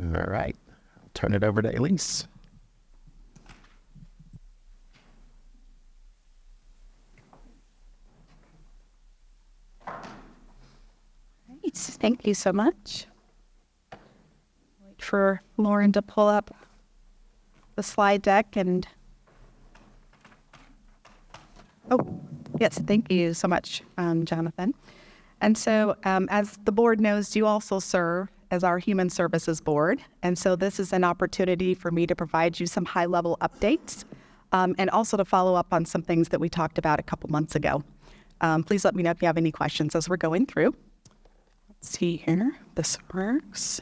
All right, I'll turn it over to Elise. Great. Thank you so much. Wait for Lauren to pull up the slide deck and yes, thank you so much, Jonathan. And so as the board knows, you also serve as our Human Services Board. And so this is an opportunity for me to provide you some high-level updates and also to follow up on some things that we talked about a couple months ago. Please let me know if you have any questions as we're going through. Let's see here. This works.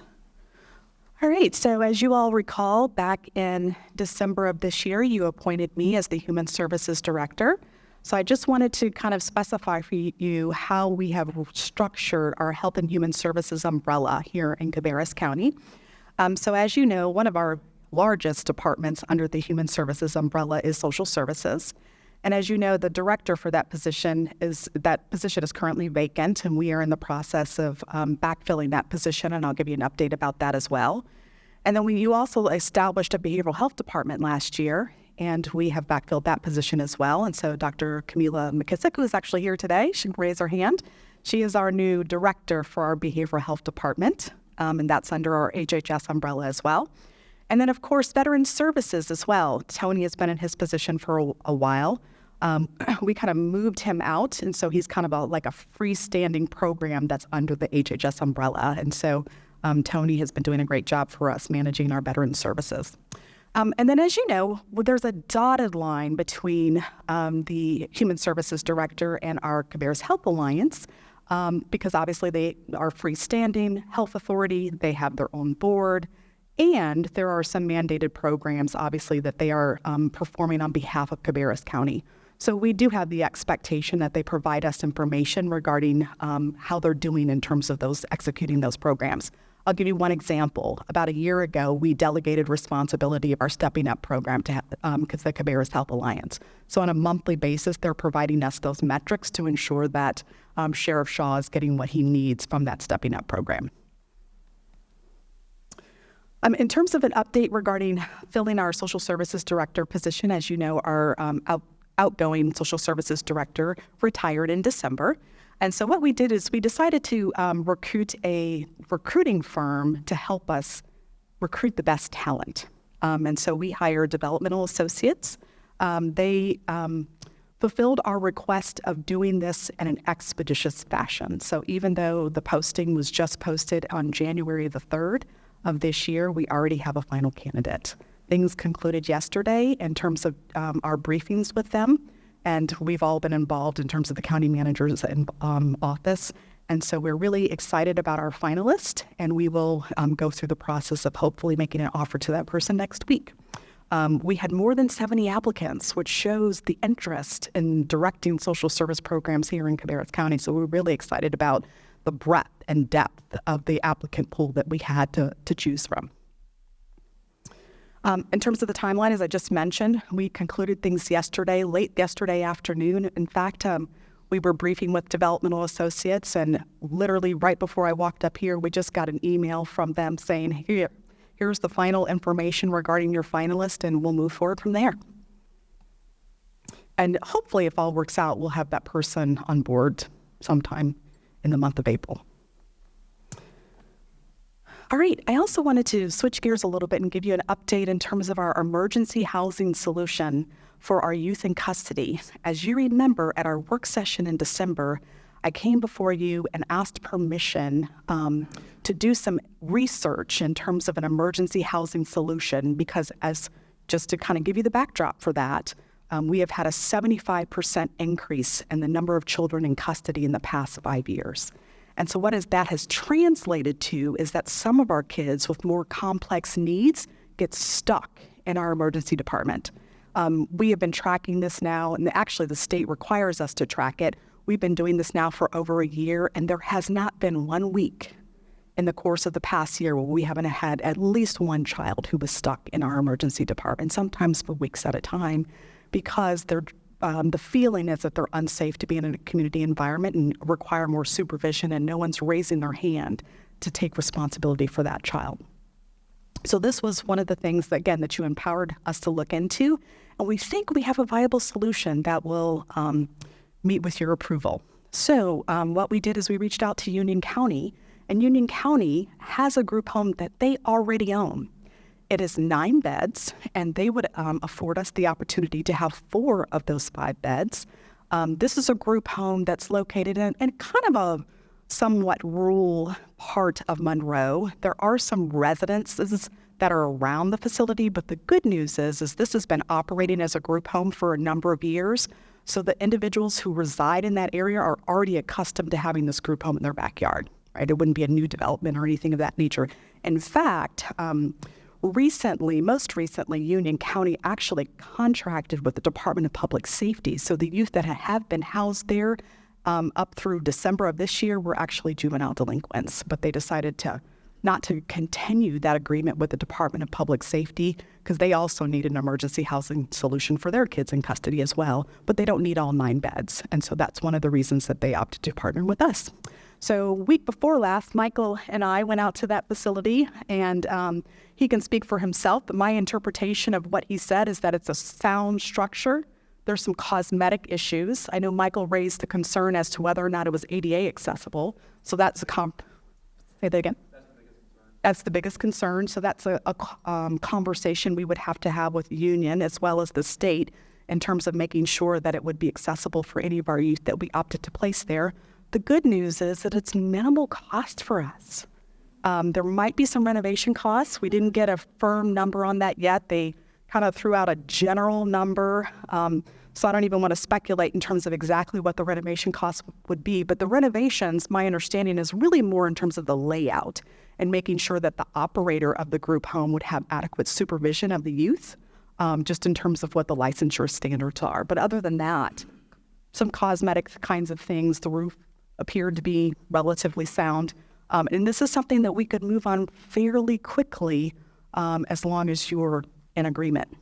All right. So as you all recall, back in December of this year, you appointed me as the Human Services Director. So I just wanted to kind of specify for you how we have structured our Health and Human Services umbrella here in Cabarrus County. So as you know, one of our largest departments under the Human Services umbrella is Social Services. And as you know, the director for that position is currently vacant, and we are in the process of backfilling that position, and I'll give you an update about that as well. And then you also established a behavioral health department last year, and we have backfilled that position as well. And so Dr. Camila McKissick, who is actually here today, she can raise her hand. She is our new director for our behavioral health department, and that's under our HHS umbrella as well. And then, of course, Veteran Services as well. Tony has been in his position for a while. We kind of moved him out, and so he's kind of like a freestanding program that's under the HHS umbrella. And so Tony has been doing a great job for us managing our Veteran Services. And then, as you know, there's a dotted line between the Human Services Director and our Cabarrus Health Alliance, because obviously they are freestanding health authority, they have their own board, and there are some mandated programs, obviously, that they are performing on behalf of Cabarrus County. So we do have the expectation that they provide us information regarding how they're doing in terms of executing those programs. I'll give you one example. About a year ago, we delegated responsibility of our Stepping Up program to the Cabarrus Health Alliance. So on a monthly basis, they're providing us those metrics to ensure that Sheriff Shaw is getting what he needs from that Stepping Up program. In terms of an update regarding filling our Social Services Director position, as you know, our outgoing Social Services Director retired in December. And so what we did is we decided to recruit a recruiting firm to help us recruit the best talent. And so we hired developmental associates. They fulfilled our request of doing this in an expeditious fashion. So even though the posting was just posted on January the 3rd of this year, we already have a final candidate. Things concluded yesterday in terms of our briefings with them, and we've all been involved in terms of the county manager's office. And so we're really excited about our finalist, and we will go through the process of hopefully making an offer to that person next week. We had more than 70 applicants, which shows the interest in directing social service programs here in Cabarrus County. So we're really excited about the breadth and depth of the applicant pool that we had to choose from. In terms of the timeline, as I just mentioned, we concluded things late yesterday afternoon. In fact, we were briefing with developmental associates, and literally right before I walked up here, we just got an email from them saying, here's the final information regarding your finalist, and we'll move forward from there. And hopefully, if all works out, we'll have that person on board sometime in the month of April. All right, I also wanted to switch gears a little bit and give you an update in terms of our emergency housing solution for our youth in custody. As you remember, at our work session in December, I came before you and asked permission to do some research in terms of an emergency housing solution, because just to kind of give you the backdrop for that, we have had a 75% increase in the number of children in custody in the past 5 years. And so that has translated to is that some of our kids with more complex needs get stuck in our emergency department. We have been tracking this now, and actually the state requires us to track it. We've been doing this now for over a year, and there has not been 1 week in the course of the past year where we haven't had at least one child who was stuck in our emergency department, sometimes for weeks at a time, because the feeling is that they're unsafe to be in a community environment and require more supervision, and no one's raising their hand to take responsibility for that child. So this was one of the things that, again, that you empowered us to look into. And we think we have a viable solution that will meet with your approval. So what we did is we reached out to Union County, and Union County has a group home that they already own. It is 9 beds, and they would afford us the opportunity to have 4 of those 5 beds. This is a group home that's located in kind of a somewhat rural part of Monroe. There are some residences that are around the facility, but the good news is this has been operating as a group home for a number of years. So the individuals who reside in that area are already accustomed to having this group home in their backyard, right? It wouldn't be a new development or anything of that nature. In fact, most recently, Union County actually contracted with the Department of Public Safety. So the youth that have been housed there up through December of this year were actually juvenile delinquents, but they decided not to continue that agreement with the Department of Public Safety because they also need an emergency housing solution for their kids in custody as well, but they don't need all 9 beds. And so that's one of the reasons that they opted to partner with us. So week before last, Michael and I went out to that facility, and he can speak for himself, but my interpretation of what he said is that it's a sound structure. There's some cosmetic issues. I know Michael raised the concern as to whether or not it was ADA accessible. So that's say that again. That's the biggest concern. So that's a conversation we would have to have with Union as well as the state in terms of making sure that it would be accessible for any of our youth that we opted to place there. The good news is that it's minimal cost for us. There might be some renovation costs. We didn't get a firm number on that yet. They kind of threw out a general number. So I don't even want to speculate in terms of exactly what the renovation costs would be. But the renovations, my understanding, is really more in terms of the layout and making sure that the operator of the group home would have adequate supervision of the youth, just in terms of what the licensure standards are. But other than that, some cosmetic kinds of things. The roof appeared to be relatively sound. And this is something that we could move on fairly quickly as long as you're in agreement.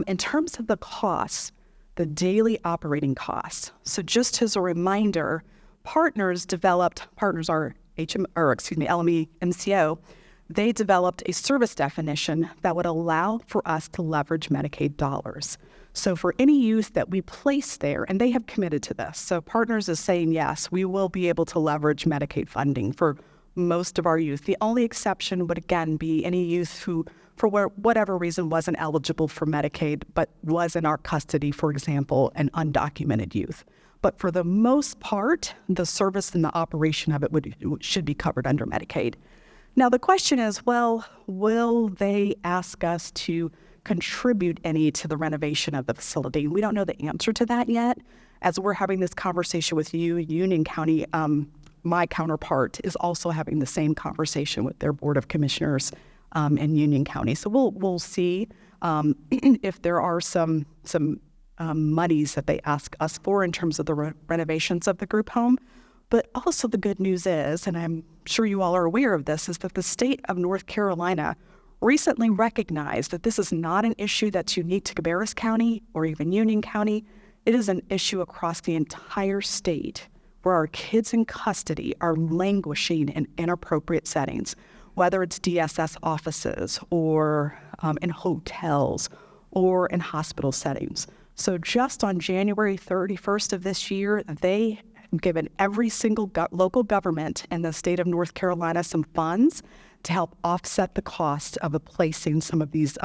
In terms of the costs, the daily operating costs. So just as a reminder, partners are LME MCO, they developed a service definition that would allow for us to leverage Medicaid dollars. So for any youth that we place there, and they have committed to this, so Partners is saying, yes, we will be able to leverage Medicaid funding for most of our youth. The only exception would, again, be any youth who, for whatever reason, wasn't eligible for Medicaid, but was in our custody, for example, an undocumented youth. But for the most part, the service and the operation of it should be covered under Medicaid. Now, the question is, well, will they ask us to contribute any to the renovation of the facility? We don't know the answer to that yet. As we're having this conversation with you, Union County, my counterpart, is also having the same conversation with their Board of Commissioners in Union County. So we'll see if there are some monies that they ask us for in terms of the renovations of the group home. But also the good news is, and I'm sure you all are aware of this, is that the state of North Carolina recently recognized that this is not an issue that's unique to Cabarrus County or even Union County. It is an issue across the entire state where our kids in custody are languishing in inappropriate settings, whether it's DSS offices or in hotels or in hospital settings. So just on January 31st of this year, they given every single local government in the state of North Carolina some funds to help offset the cost of placing some of these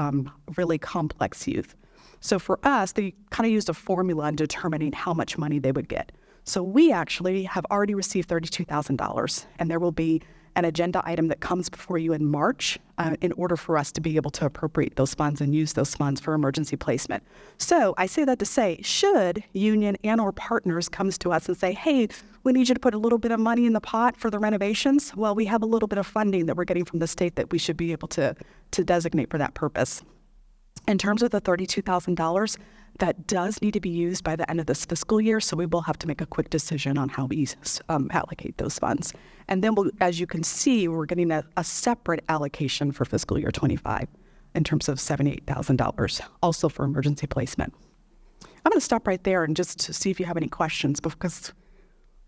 really complex youth. So for us, they kind of used a formula in determining how much money they would get. So we actually have already received $32,000, and there will be an agenda item that comes before you in March in order for us to be able to appropriate those funds and use those funds for emergency placement. So I say that to say, should Union and or Partners comes to us and say, hey, we need you to put a little bit of money in the pot for the renovations, well, we have a little bit of funding that we're getting from the state that we should be able to designate for that purpose. In terms of the $32,000, that does need to be used by the end of this fiscal year, so we will have to make a quick decision on how we allocate those funds. And then, as you can see, we're getting a separate allocation for fiscal year 25 in terms of $78,000, also for emergency placement. I'm going to stop right there and just to see if you have any questions, because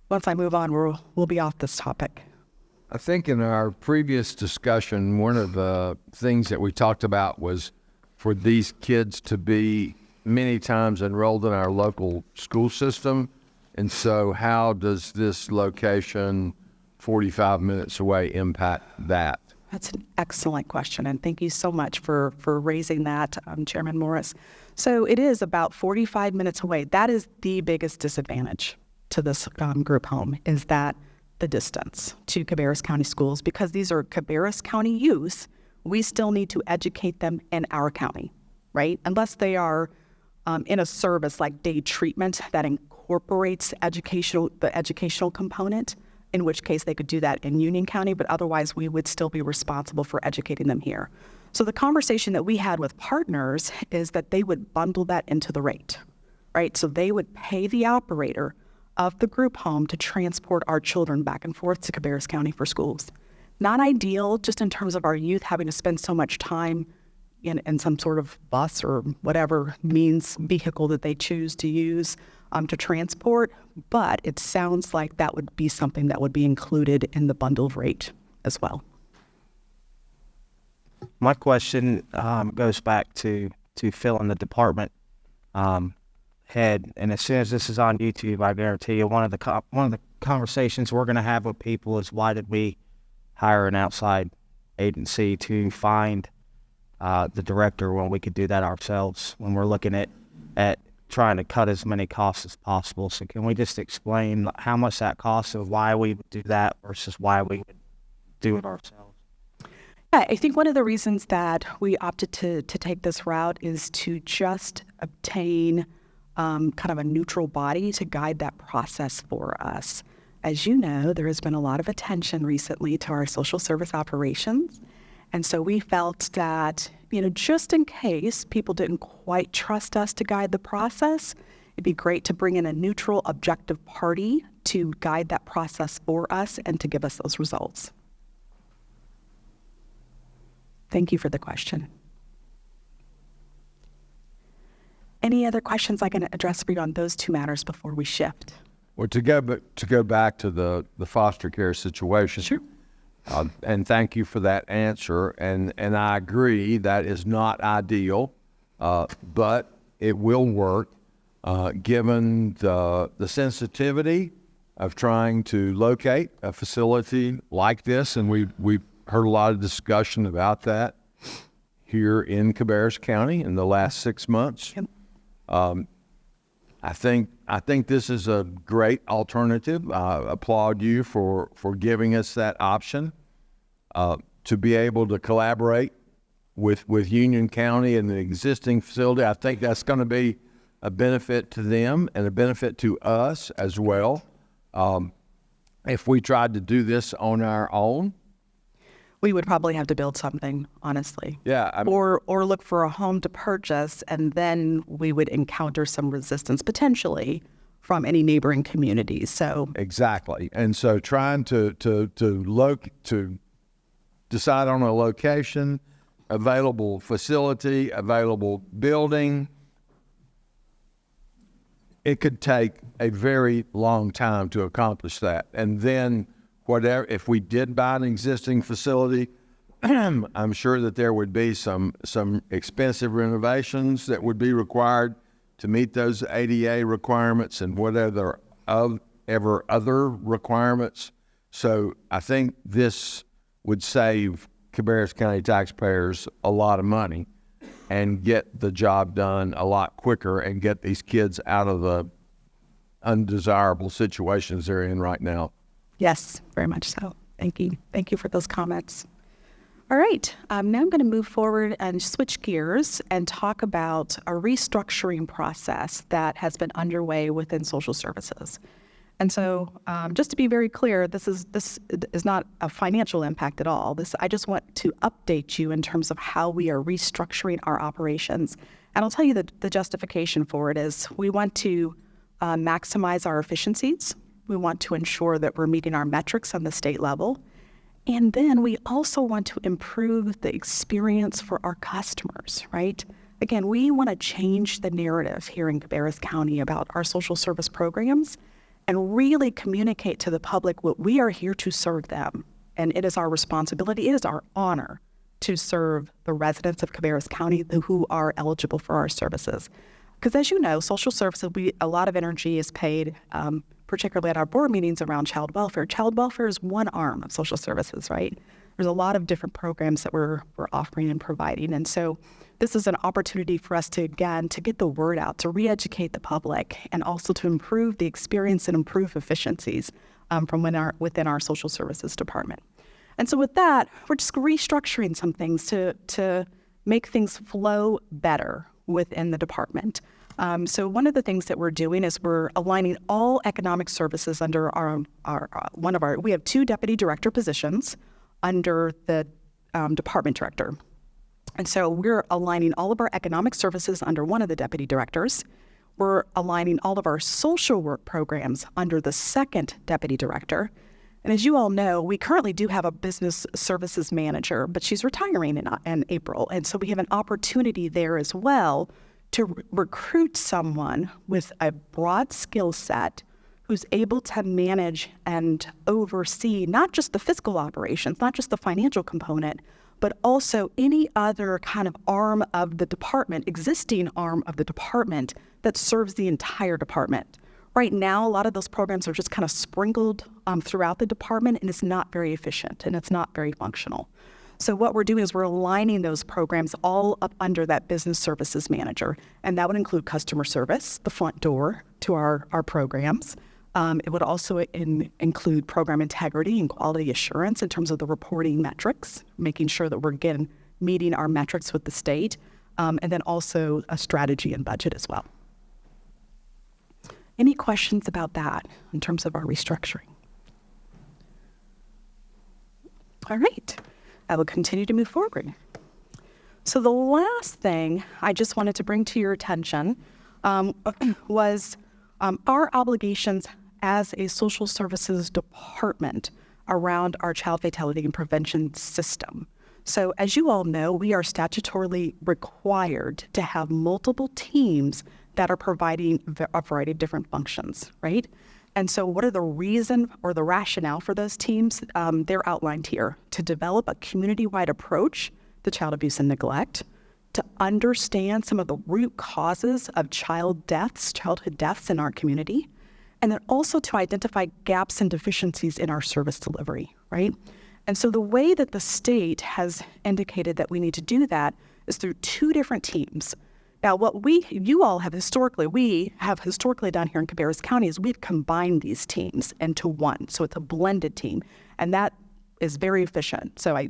once I move on, we'll be off this topic. I think in our previous discussion, one of the things that we talked about was for these kids to be many times enrolled in our local school system. And so how does this location 45 minutes away impact that? That's an excellent question, and thank you so much for raising that, Chairman Morris. So it is about 45 minutes away. That is the biggest disadvantage to this group home, is that the distance to Cabarrus County schools. Because these are Cabarrus County youth, we still need to educate them in our county, right? Unless they are in a service like day treatment that incorporates the educational component, in which case they could do that in Union County, but otherwise we would still be responsible for educating them here. So the conversation that we had with partners is that they would bundle that into the rate, right? So they would pay the operator of the group home to transport our children back and forth to Cabarrus County for schools. Not ideal, just in terms of our youth having to spend so much time in some sort of bus or whatever vehicle that they choose to use to transport, but it sounds like that would be something that would be included in the bundled rate as well. My question goes back to Phil in the department head, and as soon as this is on YouTube, I guarantee you one of the conversations we're going to have with people is, why did we hire an outside agency to find the director when we could do that ourselves, when we're looking at trying to cut as many costs as possible? So can we just explain how much that costs and why we would do that versus why we would do it ourselves? Yeah, I think one of the reasons that we opted to take this route is to just obtain kind of a neutral body to guide that process for us. As you know, there has been a lot of attention recently to our social service operations. And so we felt that, just in case people didn't quite trust us to guide the process, it'd be great to bring in a neutral, objective party to guide that process for us and to give us those results. Thank you for the question. Any other questions I can address for you on those two matters before we shift? Well, to go back to the foster care situation. Sure. And thank you for that answer. And I agree that is not ideal, but it will work given the sensitivity of trying to locate a facility like this. And we've heard a lot of discussion about that here in Cabarrus County in the last 6 months. Yep. I think this is a great alternative. I applaud you for giving us that option to be able to collaborate with Union County and the existing facility. I think that's going to be a benefit to them and a benefit to us as well. If we tried to do this on our own, We would probably have to build something, honestly. yeah, Or look for a home to purchase, and then we would encounter some resistance potentially from any neighboring communities. So exactly. And so trying to decide on a location, available facility, available building, it could take a very long time to accomplish that. And then whatever, if we did buy an existing facility, I'm sure that there would be some expensive renovations that would be required to meet those ADA requirements and whatever other requirements. So I think this would save Cabarrus County taxpayers a lot of money and get the job done a lot quicker and get these kids out of the undesirable situations they're in right now. yes, very much so. Thank you. Thank you for those comments. All right, now I'm going to move forward and switch gears and talk about a restructuring process that has been underway within social services. And so just to be very clear, this is not a financial impact at all. I just want to update you in terms of how we are restructuring our operations. And I'll tell you the justification for it is we want to maximize our efficiencies. We want to ensure that we're meeting our metrics on the state level. And then we also want to improve the experience for our customers, right? Again, we want to change the narrative here in Cabarrus County about our social service programs and really communicate to the public what we are here to serve them, and it is our responsibility, it is our honor to serve the residents of Cabarrus County who are eligible for our services. Because as you know, social services, a lot of energy is paid, particularly at our board meetings, around child welfare. Child welfare is one arm of social services, right? There's a lot of different programs that we're offering and providing. And so this is an opportunity for us to get the word out, to re-educate the public, and also to improve the experience and improve efficiencies from within our social services department. And so with that, we're just restructuring some things to make things flow better within the department. So one of the things that we're doing is we're aligning all economic services under we have 2 deputy director positions under the department director. And so we're aligning all of our economic services under one of the deputy directors. We're aligning all of our social work programs under the second deputy director. And as you all know, we currently do have a business services manager, but she's retiring in April. And so we have an opportunity there as well to recruit someone with a broad skill set who's able to manage and oversee not just the fiscal operations, not just the financial component, but also any other kind of arm of the department, existing arm of the department that serves the entire department. Right now, a lot of those programs are just kind of sprinkled throughout the department, and it's not very efficient and it's not very functional. So what we're doing is we're aligning those programs all up under that business services manager, and that would include customer service, the front door to our programs. It would also include program integrity and quality assurance in terms of the reporting metrics, making sure that we're meeting our metrics with the state, and then also a strategy and budget as well. Any questions about that in terms of our restructuring? All right, I will continue to move forward. So the last thing I just wanted to bring to your attention was our obligations as a social services department around our child fatality and prevention system. So as you all know, we are statutorily required to have multiple teams that are providing a variety of different functions, right? And so what are the reason or the rationale for those teams? They're outlined here: to develop a community-wide approach to child abuse and neglect, to understand some of the root causes of childhood deaths in our community, and then also to identify gaps and deficiencies in our service delivery, right? And so the way that the state has indicated that we need to do that is through 2 different teams. Now, what we have historically done here in Cabarrus County is we've combined these teams into one. So it's a blended team, and that is very efficient. So I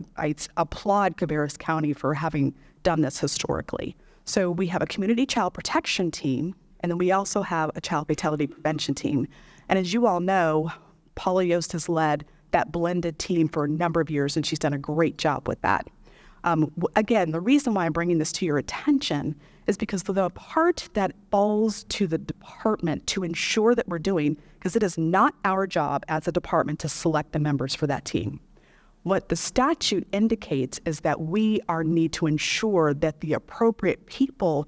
applaud Cabarrus County for having done this historically. So we have a community child protection team, and then we also have a child fatality prevention team. And as you all know, Paula Yost has led that blended team for a number of years, and she's done a great job with that. Again, the reason why I'm bringing this to your attention is because the part that falls to the department to ensure that we're doing, because it is not our job as a department to select the members for that team. What the statute indicates is that we need to ensure that the appropriate people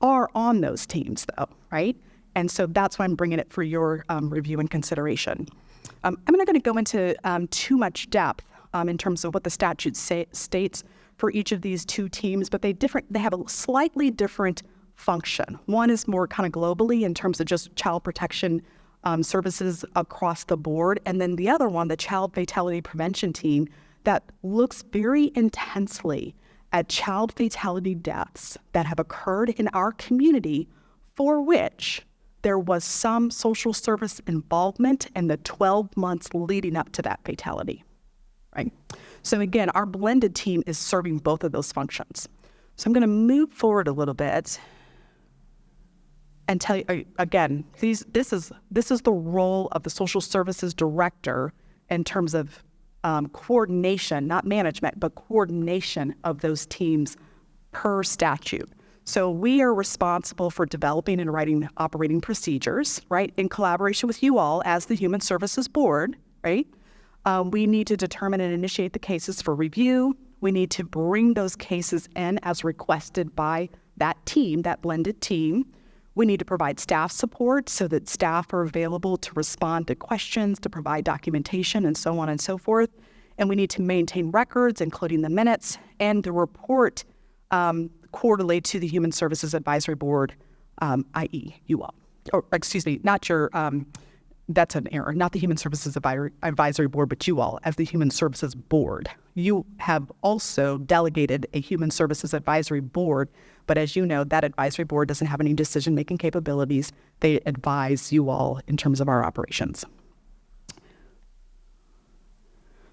are on those teams, though, right? And so that's why I'm bringing it for your review and consideration. I'm not going to go into too much depth in terms of what the statute states for each of these 2 teams, but they have a slightly different function. One is more kind of globally in terms of just child protection services across the board, and then the other one, the child fatality prevention team, that looks very intensely at child fatality deaths that have occurred in our community for which there was some social service involvement in the 12 months leading up to that fatality, right? So again, our blended team is serving both of those functions. So I'm going to move forward a little bit and tell you, again, this is the role of the social services director in terms of coordination, not management, but coordination of those teams per statute. So we are responsible for developing and writing operating procedures, right, in collaboration with you all as the Human Services Board, right? We need to determine and initiate the cases for review. We need to bring those cases in as requested by that team, that blended team. We need to provide staff support so that staff are available to respond to questions, to provide documentation, and so on and so forth. and we need to maintain records, including the minutes and the report quarterly to the Human Services Advisory Board, i.e. you all. Or excuse me, not your, that's an error, not the Human Services Advisory Board, but you all as the Human Services Board. You have also delegated a Human Services Advisory Board, but as you know, that advisory board doesn't have any decision-making capabilities. They advise you all in terms of our operations.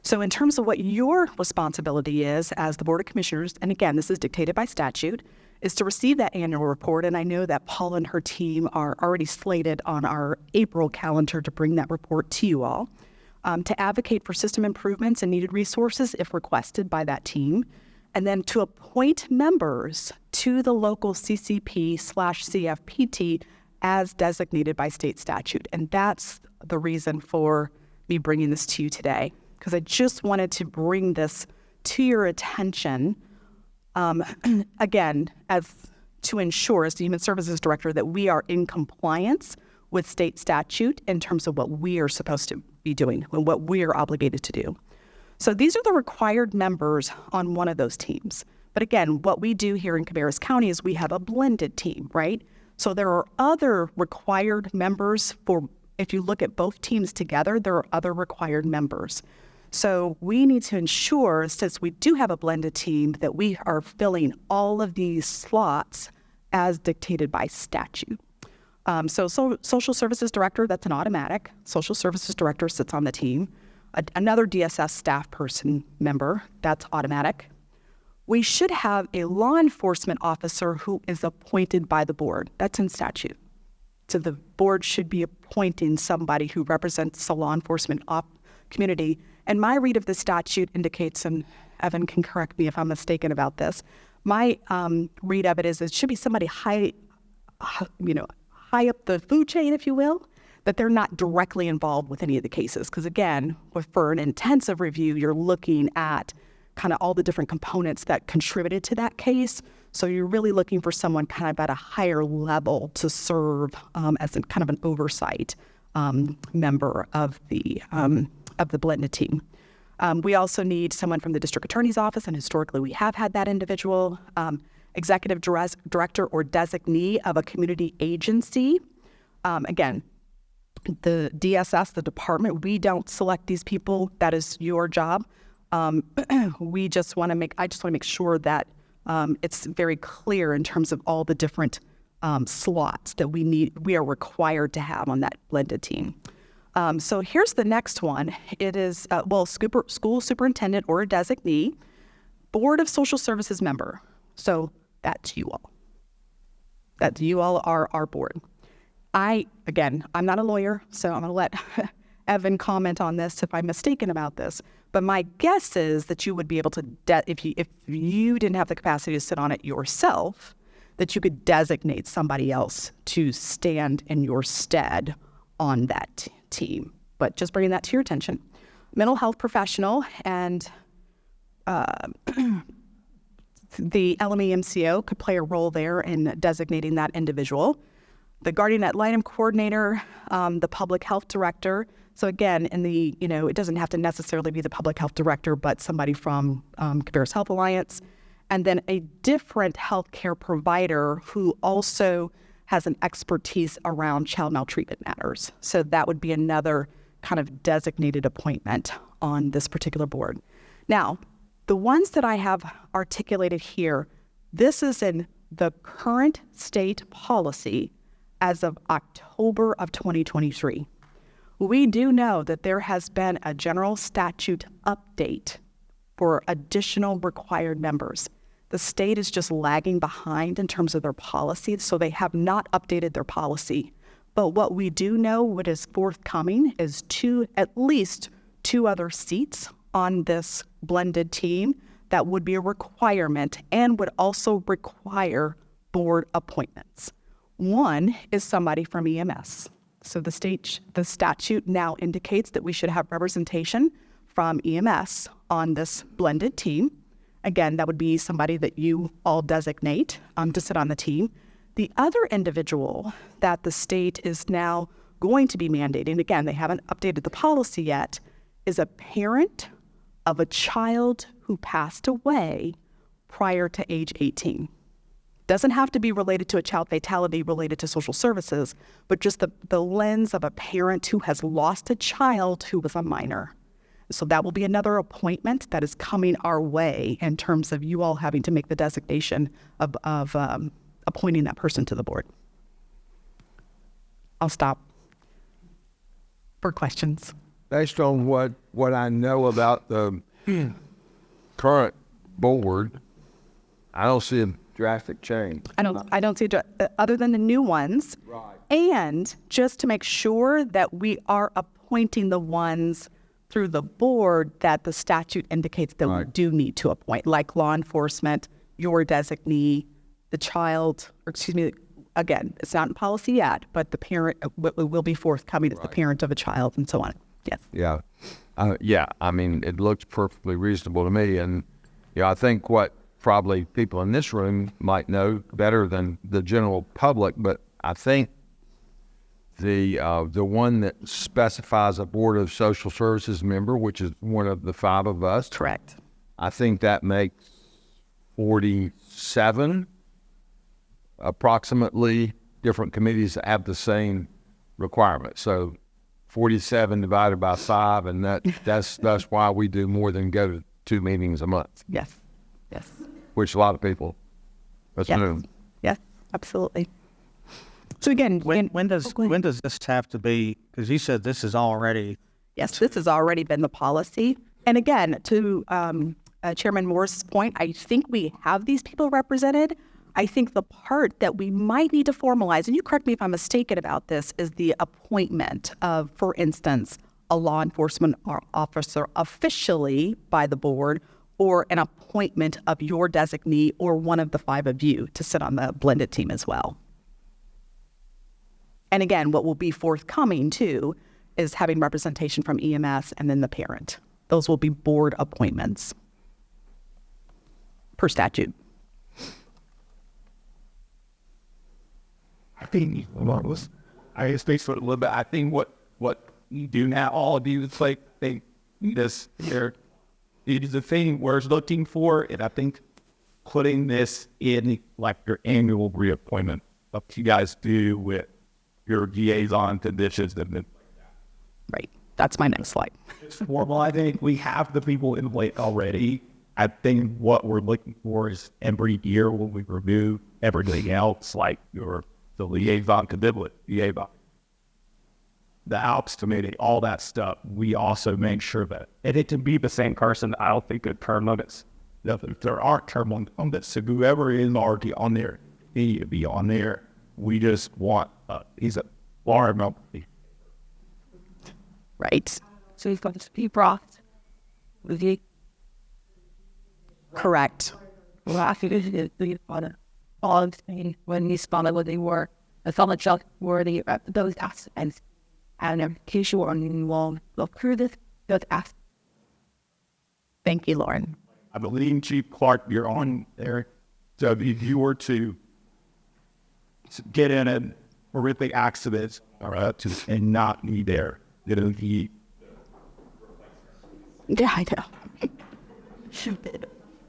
So in terms of what your responsibility is as the Board of Commissioners, and again, this is dictated by statute, is to receive that annual report. And I know that Paul and her team are already slated on our April calendar to bring that report to you all, to advocate for system improvements and needed resources if requested by that team, and then to appoint members to the local CCP/CFPT as designated by state statute. And that's the reason for me bringing this to you today, because I just wanted to bring this to your attention, again, as to ensure as the Human Services Director that we are in compliance with state statute in terms of what we are supposed to be doing and what we are obligated to do. So these are the required members on one of those teams. But again, what we do here in Cabarrus County is we have a blended team, right? So there are other required members for, if you look at both teams together, there are other required members. So we need to ensure, since we do have a blended team, that we are filling all of these slots as dictated by statute. So Social Services Director, that's an automatic. Social Services Director sits on the team. Another DSS staff person member, that's automatic. We should have a law enforcement officer who is appointed by the board. That's in statute. So the board should be appointing somebody who represents the law enforcement community. And my read of the statute indicates, and Evan can correct me if I'm mistaken about this, my read of it is it should be somebody high up the food chain, if you will, that they're not directly involved with any of the cases. Because again, for an intensive review, you're looking at kind of all the different components that contributed to that case. So you're really looking for someone kind of at a higher level to serve as a kind of an oversight member of the blended team. We also need someone from the district attorney's office, and historically we have had that individual, executive director or designee of a community agency. Again, the DSS, the department, we don't select these people. That is your job. I just want to make sure that it's very clear in terms of all the different slots that we are required to have on that blended team. So here's the next one. It is, school superintendent or a designee, Board of Social Services member. So that's you all. That you all are our board. I'm not a lawyer, so I'm going to let Evan comment on this if I'm mistaken about this. But my guess is that you would be able to, if you didn't have the capacity to sit on it yourself, that you could designate somebody else to stand in your stead on that team. But just bringing that to your attention. Mental health professional and the LME-MCO could play a role there in designating that individual. The guardian ad litem coordinator, the public health director. So again, it doesn't have to necessarily be the public health director, but somebody from Cabarrus Health Alliance. And then a different healthcare provider who also has an expertise around child maltreatment matters. So that would be another kind of designated appointment on this particular board. Now, the ones that I have articulated here, this is in the current state policy as of October of 2023. We do know that there has been a general statute update for additional required members. The state is just lagging behind in terms of their policy, so they have not updated their policy. But what we do know, what is forthcoming, is at least two other seats on this blended team that would be a requirement and would also require board appointments. One is somebody from EMS. So the statute now indicates that we should have representation from EMS on this blended team. Again, that would be somebody that you all designate to sit on the team. The other individual that the state is now going to be mandating, again, they haven't updated the policy yet, is a parent of a child who passed away prior to age 18. Doesn't have to be related to a child fatality related to social services, but just the lens of a parent who has lost a child who was a minor. So that will be another appointment that is coming our way in terms of you all having to make the designation of appointing that person to the board. I'll stop for questions. Based on what I know about the current board, I don't see a drastic change. I don't see other than the new ones. Right. And just to make sure that we are appointing the ones through the board that the statute indicates that we do need to appoint, like law enforcement, your designee, the child, or excuse me, again, it's not in policy yet, but the parent will be forthcoming as the parent of a child and so on. Yes. Yeah. Yeah. I mean, it looks perfectly reasonable to me. And, I think what probably people in this room might know better than the general public, but I think the one that specifies a Board of Social Services member, which is one of the 5 of us. Correct. I think that makes 47 approximately different committees that have the same requirement. So 47 divided by 5, and that's why we do more than go to 2 meetings a month. Yes. Yes. Which a lot of people assume. Yes, absolutely. So again, When does this have to be? Because you said this is already. yes, this has already been the policy. And again, to Chairman Moore's point, I think we have these people represented. I think the part that we might need to formalize, and you correct me if I'm mistaken about this, is the appointment of, for instance, a law enforcement officer officially by the board, or an appointment of your designee or one of the 5 of you to sit on the blended team as well. And again, what will be forthcoming too is having representation from EMS and then the parent. Those will be board appointments per statute. I think I speak for a little bit. I think what you do now, all of you, it's like this here. It is a thing we're looking for, and I think putting this in like your annual reappointment, like you guys do with your liaison conditions, and then Right. That's my next slide. it's formal. I think we have the people in place already. I think what we're looking for is every year when we review everything else, like the liaison commitment, liaison, the Alps committee, all that stuff, we also make sure that, and it can be the same person. I don't think that term limits, there aren't term limits. So whoever is already on there, he to be on there. We just want, he's a large number. Right. So he's got to be brought with you. Correct. Well, I figured the all of me when he spotted what they were. I felt like Chuck were those aspects. And in case you were you will look through those aspects. Thank you, Lauren. I believe Chief Clark, you're on there. So if you were to get in a horrific accident, all right, and not be there, it'll be. Yeah, I know.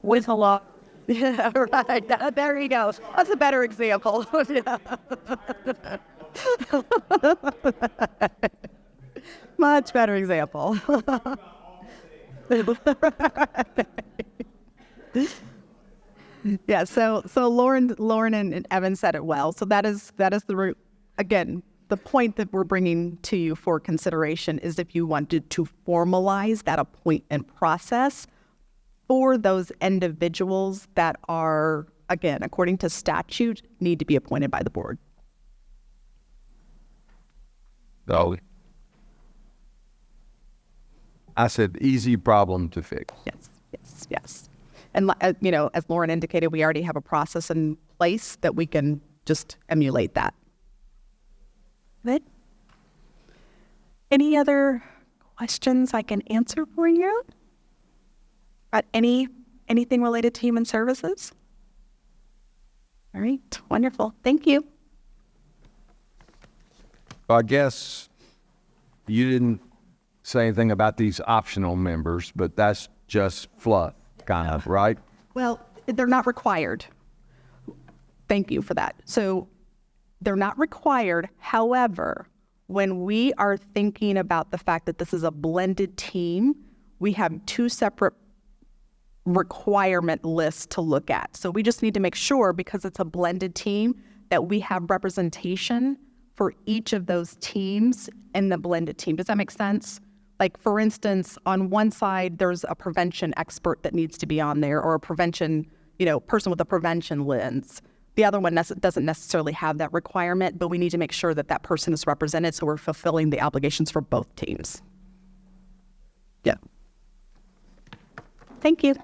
With a lot. Yeah, right. There you go. That's a better example. Much better example. Yeah. So Lauren and Evan said it well. So that is the again, the point that we're bringing to you for consideration is if you wanted to formalize that appointment process for those individuals that are, again, according to statute, need to be appointed by the board. So I said easy problem to fix. Yes. And, as Lauren indicated, we already have a process in place that we can just emulate that. Good. Any other questions I can answer for you? About anything related to human services? All right, wonderful. Thank you. I guess you didn't say anything about these optional members, but that's just fluff, kind of, right? Well, they're not required. Thank you for that. So they're not required. However, when we are thinking about the fact that this is a blended team, we have two separate requirement lists to look at. So we just need to make sure, because it's a blended team, that we have representation for each of those teams in the blended team. Does that make sense? Like, for instance, on one side, there's a prevention expert that needs to be on there, or a prevention, person with a prevention lens. The other one doesn't necessarily have that requirement, but we need to make sure that that person is represented so we're fulfilling the obligations for both teams. Yeah. Thank you.